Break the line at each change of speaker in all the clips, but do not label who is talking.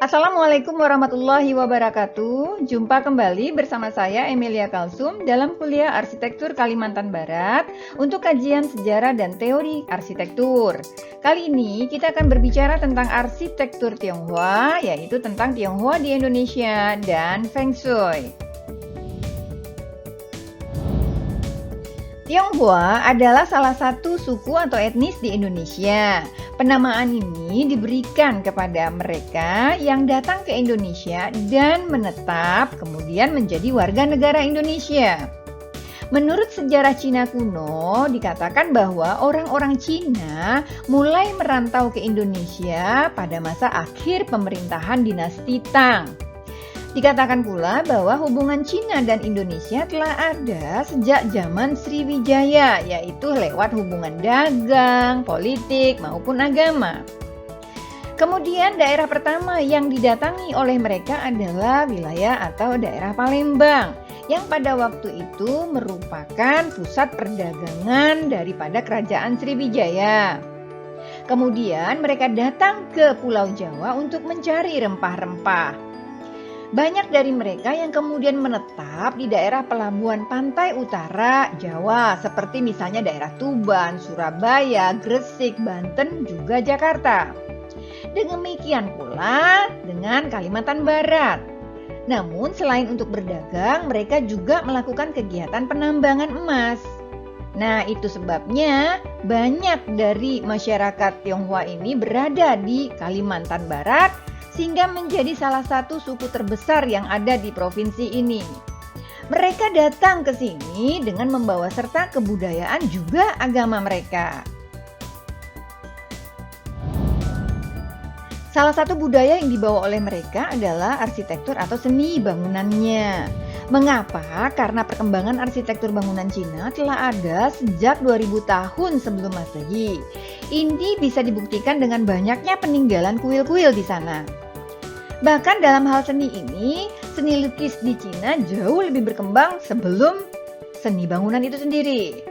Assalamualaikum warahmatullahi wabarakatuh. Jumpa kembali bersama saya Emilia Kalsum dalam kuliah Arsitektur Kalimantan Barat untuk kajian sejarah dan teori arsitektur. Kali ini kita akan berbicara tentang arsitektur Tionghoa, yaitu tentang Tionghoa di Indonesia dan Feng Shui. Tionghoa adalah salah satu suku atau etnis di Indonesia. Penamaan ini diberikan kepada mereka yang datang ke Indonesia dan menetap, kemudian menjadi warga negara Indonesia. Menurut sejarah Cina kuno, dikatakan bahwa orang-orang Cina mulai merantau ke Indonesia pada masa akhir pemerintahan dinasti Tang. Dikatakan pula bahwa hubungan Cina dan Indonesia telah ada sejak zaman Sriwijaya, yaitu lewat hubungan dagang, politik, maupun agama. Kemudian daerah pertama yang didatangi oleh mereka adalah wilayah atau daerah Palembang, yang pada waktu itu merupakan pusat perdagangan daripada kerajaan Sriwijaya. Kemudian mereka datang ke Pulau Jawa untuk mencari rempah-rempah. Banyak dari mereka yang kemudian menetap di daerah pelabuhan pantai utara Jawa, seperti misalnya daerah Tuban, Surabaya, Gresik, Banten, juga Jakarta. Demikian pula dengan Kalimantan Barat. Namun selain untuk berdagang, mereka juga melakukan kegiatan penambangan emas. Nah, itu sebabnya banyak dari masyarakat Tionghoa ini berada di Kalimantan Barat, sehingga menjadi salah satu suku terbesar yang ada di provinsi ini. Mereka datang ke sini dengan membawa serta kebudayaan juga agama mereka. Salah satu budaya yang dibawa oleh mereka adalah arsitektur atau seni bangunannya. Mengapa? Karena perkembangan arsitektur bangunan Cina telah ada sejak 2000 tahun sebelum Masehi. Ini bisa dibuktikan dengan banyaknya peninggalan kuil-kuil di sana. Bahkan dalam hal seni ini, seni lukis di Cina jauh lebih berkembang sebelum seni bangunan itu sendiri.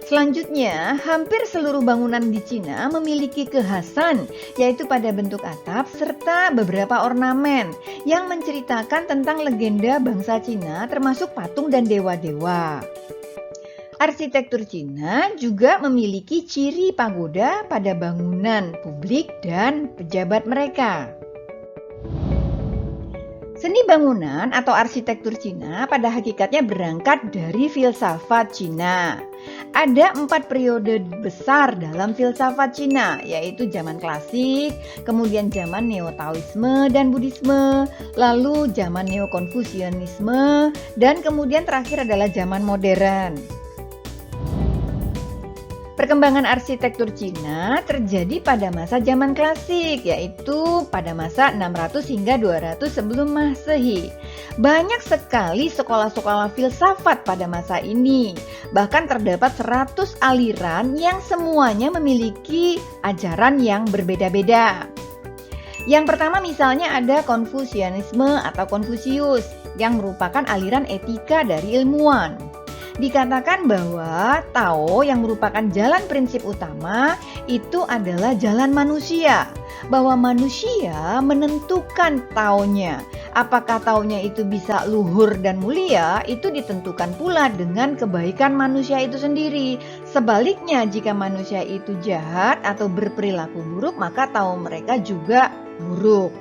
Selanjutnya, hampir seluruh bangunan di Cina memiliki kekhasan, yaitu pada bentuk atap serta beberapa ornamen yang menceritakan tentang legenda bangsa Cina termasuk patung dan dewa-dewa. Arsitektur Cina juga memiliki ciri pagoda pada bangunan publik dan pejabat mereka. Seni bangunan atau arsitektur Cina pada hakikatnya berangkat dari filsafat Cina. Ada 4 periode besar dalam filsafat Cina, yaitu zaman klasik, kemudian zaman Neo-Taoisme dan Buddhisme, lalu zaman Neo-Konfusianisme, dan kemudian terakhir adalah zaman modern. Perkembangan arsitektur Cina terjadi pada masa zaman klasik, yaitu pada masa 600 hingga 200 sebelum Masehi. Banyak sekali sekolah-sekolah filsafat pada masa ini. Bahkan terdapat 100 aliran yang semuanya memiliki ajaran yang berbeda-beda. Yang pertama misalnya ada Konfusianisme atau Konfusius, yang merupakan aliran etika dari ilmuwan. Dikatakan bahwa Tao yang merupakan jalan prinsip utama itu adalah jalan manusia. Bahwa manusia menentukan Taonya. Apakah Taonya itu bisa luhur dan mulia, itu ditentukan pula dengan kebaikan manusia itu sendiri. Sebaliknya, jika manusia itu jahat atau berperilaku buruk, maka Tao mereka juga buruk.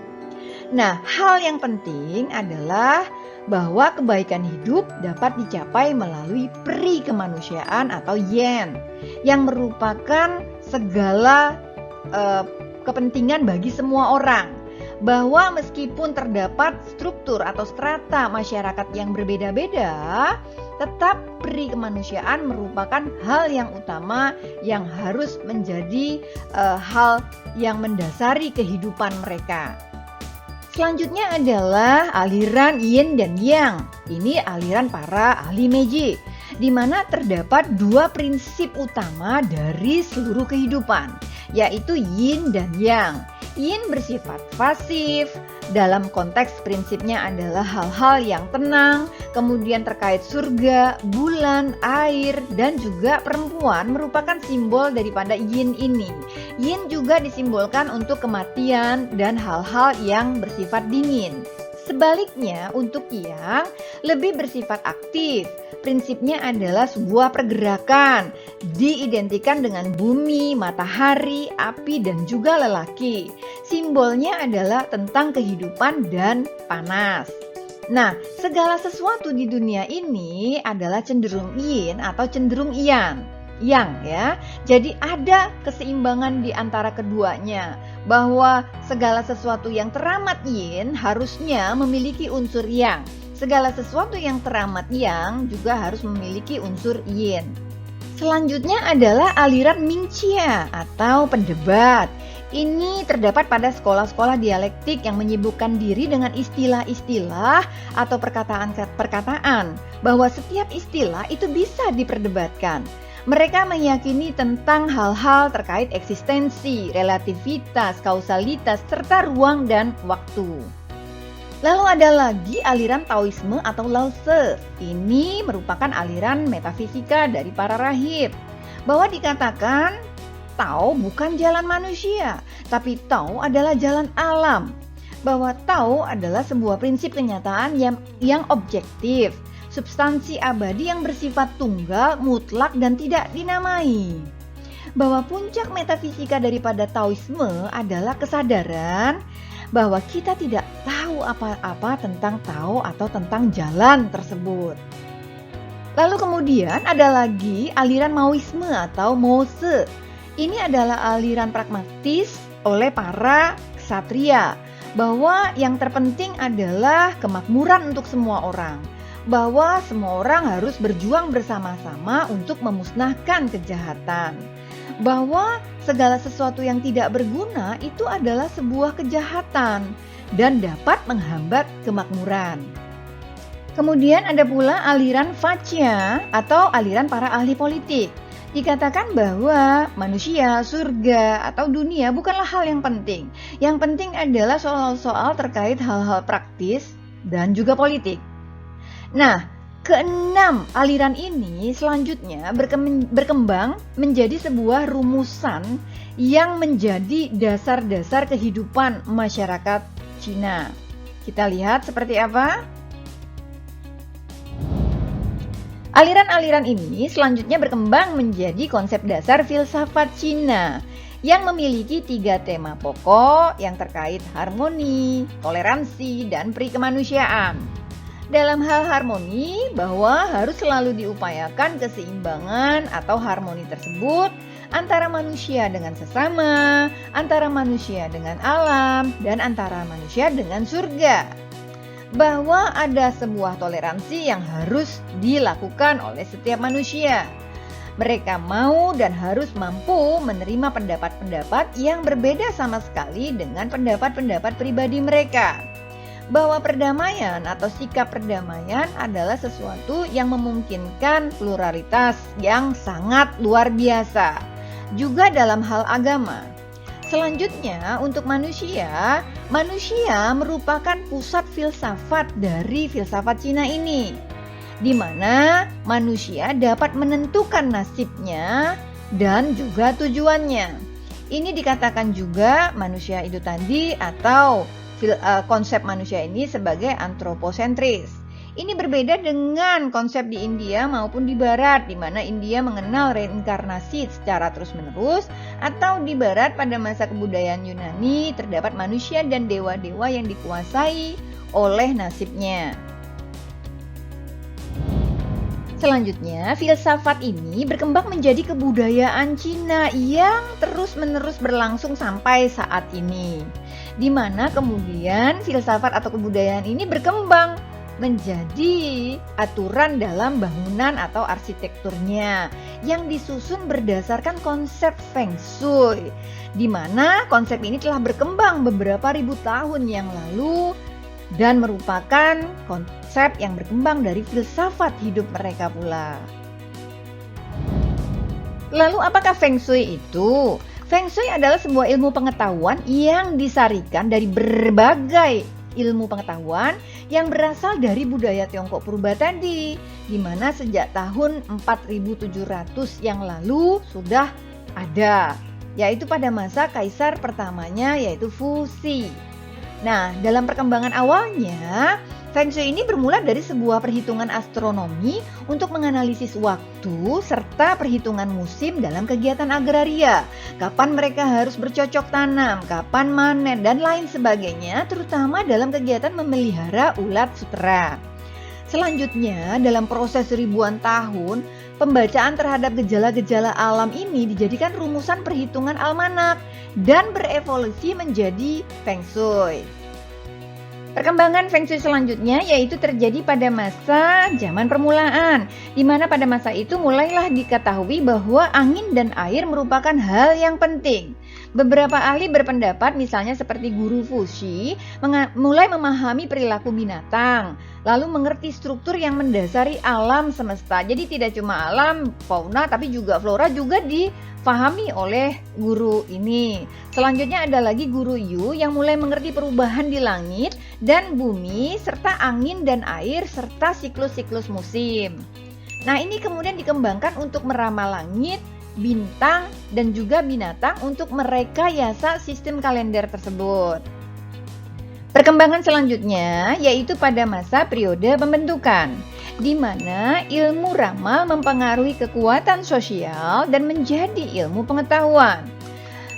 Nah, hal yang penting adalah bahwa kebaikan hidup dapat dicapai melalui peri kemanusiaan atau yen, yang merupakan segala kepentingan bagi semua orang. Bahwa meskipun terdapat struktur atau strata masyarakat yang berbeda-beda, tetap peri kemanusiaan merupakan hal yang utama yang harus menjadi hal yang mendasari kehidupan mereka. Selanjutnya adalah aliran Yin dan Yang. Ini aliran para ahli Meiji, di mana terdapat 2 prinsip utama dari seluruh kehidupan, yaitu Yin dan Yang. Yin bersifat pasif, dalam konteks prinsipnya adalah hal-hal yang tenang, kemudian terkait surga, bulan, air, dan juga perempuan merupakan simbol daripada yin ini. Yin juga disimbolkan untuk kematian dan hal-hal yang bersifat dingin. Sebaliknya, untuk yang lebih bersifat aktif, prinsipnya adalah sebuah pergerakan, diidentikan dengan bumi, matahari, api, dan juga lelaki. Simbolnya adalah tentang kehidupan dan panas. Nah, segala sesuatu di dunia ini adalah cenderung yin atau cenderung yang ya. Jadi ada keseimbangan di antara keduanya, bahwa segala sesuatu yang teramat yin harusnya memiliki unsur yang. Segala sesuatu yang teramat yang juga harus memiliki unsur yin. Selanjutnya adalah aliran Mingxia atau pendebat. Ini terdapat pada sekolah-sekolah dialektik yang menyibukkan diri dengan istilah-istilah atau perkataan-perkataan, bahwa setiap istilah itu bisa diperdebatkan. Mereka meyakini tentang hal-hal terkait eksistensi, relativitas, kausalitas, serta ruang dan waktu. Lalu ada lagi aliran Taoisme atau Lao Tse. Ini merupakan aliran metafisika dari para rahib, bahwa dikatakan Tao bukan jalan manusia, tapi Tao adalah jalan alam. Bahwa Tao adalah sebuah prinsip kenyataan yang objektif, substansi abadi yang bersifat tunggal, mutlak, dan tidak dinamai. Bahwa puncak metafisika daripada Taoisme adalah kesadaran bahwa kita tidak tahu apa-apa tentang Tao atau tentang jalan tersebut. Lalu kemudian ada lagi aliran Maoisme atau Mo Tse. Ini adalah aliran pragmatis oleh para ksatria, bahwa yang terpenting adalah kemakmuran untuk semua orang, bahwa semua orang harus berjuang bersama-sama untuk memusnahkan kejahatan, bahwa segala sesuatu yang tidak berguna itu adalah sebuah kejahatan dan dapat menghambat kemakmuran. Kemudian ada pula aliran Faccia atau aliran para ahli politik. Dikatakan bahwa manusia, surga, atau dunia bukanlah hal yang penting. Yang penting adalah soal-soal terkait hal-hal praktis dan juga politik. Nah, keenam aliran ini selanjutnya berkembang menjadi sebuah rumusan yang menjadi dasar-dasar kehidupan masyarakat Cina. Kita lihat seperti apa? Aliran-aliran ini selanjutnya berkembang menjadi konsep dasar filsafat Cina yang memiliki 3 tema pokok yang terkait harmoni, toleransi, dan perikemanusiaan. Dalam hal harmoni, bahwa harus selalu diupayakan keseimbangan atau harmoni tersebut antara manusia dengan sesama, antara manusia dengan alam, dan antara manusia dengan surga. Bahwa ada sebuah toleransi yang harus dilakukan oleh setiap manusia. Mereka mau dan harus mampu menerima pendapat-pendapat yang berbeda sama sekali dengan pendapat-pendapat pribadi mereka. Bahwa perdamaian atau sikap perdamaian adalah sesuatu yang memungkinkan pluralitas yang sangat luar biasa. Juga dalam hal agama. Selanjutnya, untuk manusia merupakan pusat filsafat dari filsafat Cina ini, di mana manusia dapat menentukan nasibnya dan juga tujuannya. Ini dikatakan juga manusia itu tadi atau konsep manusia ini sebagai antroposentris. Ini berbeda dengan konsep di India maupun di Barat, di mana India mengenal reinkarnasi secara terus-menerus, atau di Barat pada masa kebudayaan Yunani terdapat manusia dan dewa-dewa yang dikuasai oleh nasibnya. Selanjutnya, filsafat ini berkembang menjadi kebudayaan Cina yang terus-menerus berlangsung sampai saat ini, di mana kemudian filsafat atau kebudayaan ini berkembang menjadi aturan dalam bangunan atau arsitekturnya yang disusun berdasarkan konsep Feng Shui, di mana konsep ini telah berkembang beberapa ribu tahun yang lalu dan merupakan konsep yang berkembang dari filsafat hidup mereka pula. Lalu apakah Feng Shui itu? Feng Shui adalah sebuah ilmu pengetahuan yang disarikan dari berbagai ilmu pengetahuan yang berasal dari budaya Tiongkok purba tadi, di mana sejak tahun 4700 yang lalu sudah ada, yaitu pada masa kaisar pertamanya yaitu Fuxi. Nah, dalam perkembangan awalnya, Feng Shui ini bermula dari sebuah perhitungan astronomi untuk menganalisis waktu serta perhitungan musim dalam kegiatan agraria. Kapan mereka harus bercocok tanam, kapan manen, dan lain sebagainya, terutama dalam kegiatan memelihara ulat sutera. Selanjutnya, dalam proses ribuan tahun, pembacaan terhadap gejala-gejala alam ini dijadikan rumusan perhitungan almanak dan berevolusi menjadi Feng Shui. Perkembangan Feng Shui selanjutnya yaitu terjadi pada masa zaman permulaan, di mana pada masa itu mulailah diketahui bahwa angin dan air merupakan hal yang penting. Beberapa ahli berpendapat, misalnya seperti Guru Fuxi, mulai memahami perilaku binatang, lalu mengerti struktur yang mendasari alam semesta. Jadi tidak cuma alam, fauna, tapi juga flora juga difahami oleh guru ini. Selanjutnya ada lagi Guru Yu yang mulai mengerti perubahan di langit dan bumi, serta angin dan air, serta siklus-siklus musim. Nah, ini kemudian dikembangkan untuk meramal langit, bintang, dan juga binatang untuk merekayasa sistem kalender tersebut. Perkembangan selanjutnya yaitu pada masa periode pembentukan, di mana ilmu ramal mempengaruhi kekuatan sosial dan menjadi ilmu pengetahuan.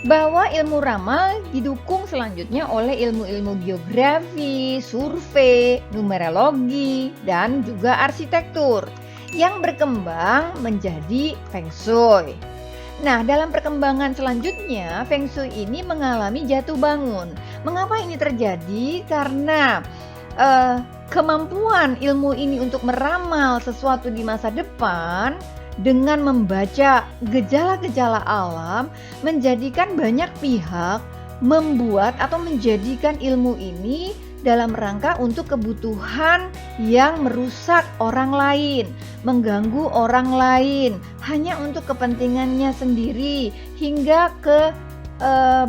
Bahwa ilmu ramal didukung selanjutnya oleh ilmu-ilmu geografi, survei, numerologi, dan juga arsitektur yang berkembang menjadi Feng Shui. Nah, dalam perkembangan selanjutnya, Feng Shui ini mengalami jatuh bangun. Mengapa ini terjadi? Karena kemampuan ilmu ini untuk meramal sesuatu di masa depan dengan membaca gejala-gejala alam menjadikan banyak pihak membuat atau menjadikan ilmu ini dalam rangka untuk kebutuhan yang merusak orang lain, mengganggu orang lain, hanya untuk kepentingannya sendiri, hingga ke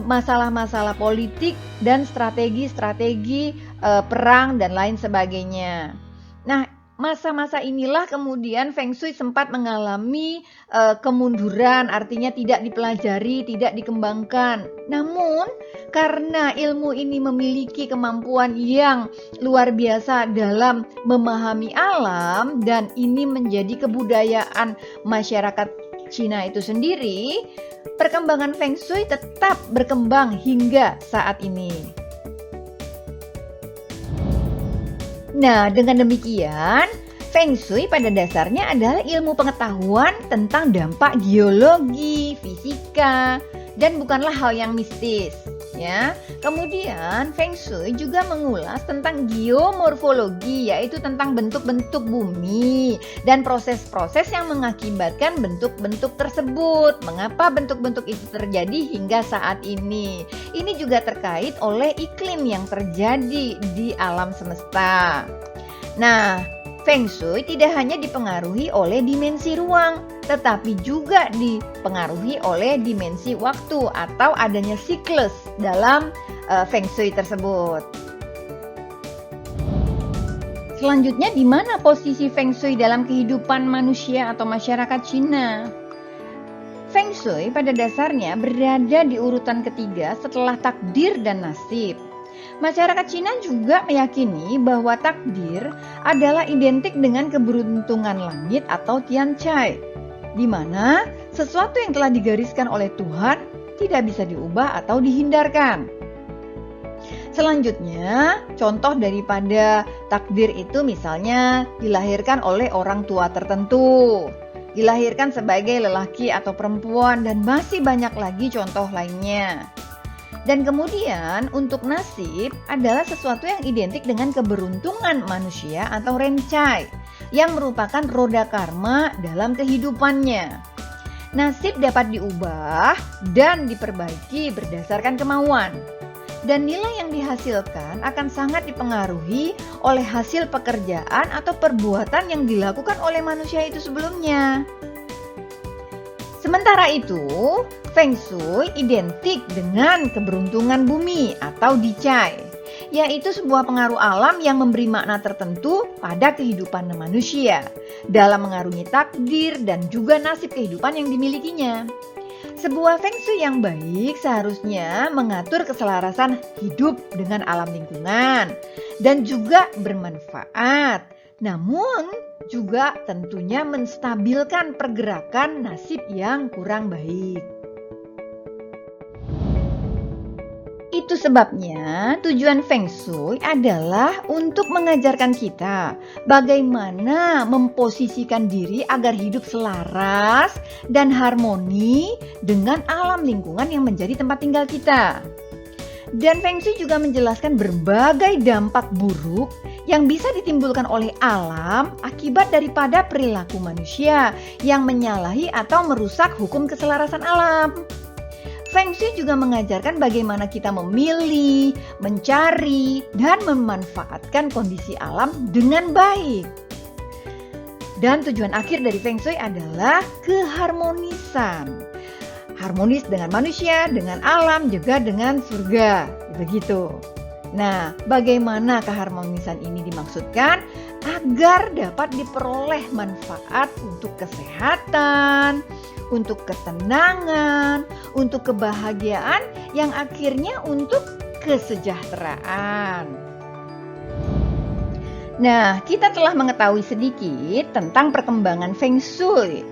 masalah-masalah politik dan strategi-strategi perang dan lain sebagainya. Nah, masa-masa inilah kemudian Feng Shui sempat mengalami kemunduran, artinya tidak dipelajari, tidak dikembangkan. Namun karena ilmu ini memiliki kemampuan yang luar biasa dalam memahami alam, dan ini menjadi kebudayaan masyarakat Cina itu sendiri, perkembangan Feng Shui tetap berkembang hingga saat ini. Nah, dengan demikian, Feng Shui pada dasarnya adalah ilmu pengetahuan tentang dampak geologi, fisika, dan bukanlah hal yang mistis, ya. Kemudian Feng Shui juga mengulas tentang geomorfologi, yaitu tentang bentuk-bentuk bumi dan proses-proses yang mengakibatkan bentuk-bentuk tersebut. Mengapa bentuk-bentuk itu terjadi hingga saat ini? Ini juga terkait oleh iklim yang terjadi di alam semesta. Nah, Feng Shui tidak hanya dipengaruhi oleh dimensi ruang, tetapi juga dipengaruhi oleh dimensi waktu atau adanya siklus dalam Feng Shui tersebut. Selanjutnya, di mana posisi Feng Shui dalam kehidupan manusia atau masyarakat Cina? Feng Shui pada dasarnya berada di urutan ketiga setelah takdir dan nasib. Masyarakat Cina juga meyakini bahwa takdir adalah identik dengan keberuntungan langit atau Tianchai, di mana sesuatu yang telah digariskan oleh Tuhan tidak bisa diubah atau dihindarkan. Selanjutnya, contoh daripada takdir itu misalnya dilahirkan oleh orang tua tertentu, dilahirkan sebagai lelaki atau perempuan, dan masih banyak lagi contoh lainnya. Dan kemudian untuk nasib adalah sesuatu yang identik dengan keberuntungan manusia atau rencai, yang merupakan roda karma dalam kehidupannya. Nasib dapat diubah dan diperbaiki berdasarkan kemauan. Dan nilai yang dihasilkan akan sangat dipengaruhi oleh hasil pekerjaan atau perbuatan yang dilakukan oleh manusia itu sebelumnya. Sementara itu, Feng Shui identik dengan keberuntungan bumi atau dicai, yaitu sebuah pengaruh alam yang memberi makna tertentu pada kehidupan manusia dalam mengarungi takdir dan juga nasib kehidupan yang dimilikinya. Sebuah Feng Shui yang baik seharusnya mengatur keselarasan hidup dengan alam lingkungan dan juga bermanfaat, namun juga tentunya menstabilkan pergerakan nasib yang kurang baik. Itu sebabnya tujuan Feng Shui adalah untuk mengajarkan kita bagaimana memposisikan diri agar hidup selaras dan harmoni dengan alam lingkungan yang menjadi tempat tinggal kita. Dan Feng Shui juga menjelaskan berbagai dampak buruk yang bisa ditimbulkan oleh alam akibat daripada perilaku manusia yang menyalahi atau merusak hukum keselarasan alam. Feng Shui juga mengajarkan bagaimana kita memilih, mencari, dan memanfaatkan kondisi alam dengan baik. Dan tujuan akhir dari Feng Shui adalah keharmonisan. Harmonis dengan manusia, dengan alam, juga dengan surga. Begitu. Nah, bagaimana keharmonisan ini dimaksudkan? Agar dapat diperoleh manfaat untuk kesehatan, untuk ketenangan, untuk kebahagiaan, yang akhirnya untuk kesejahteraan. Nah, kita telah mengetahui sedikit tentang perkembangan Feng Shui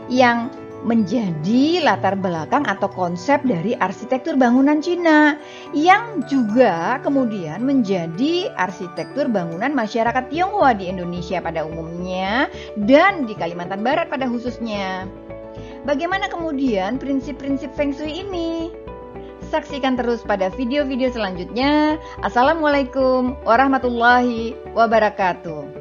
yang menjadi latar belakang atau konsep dari arsitektur bangunan Cina yang juga kemudian menjadi arsitektur bangunan masyarakat Tionghoa di Indonesia pada umumnya dan di Kalimantan Barat pada khususnya. Bagaimana kemudian prinsip-prinsip Feng Shui ini? Saksikan terus pada video-video selanjutnya. Assalamualaikum warahmatullahi wabarakatuh.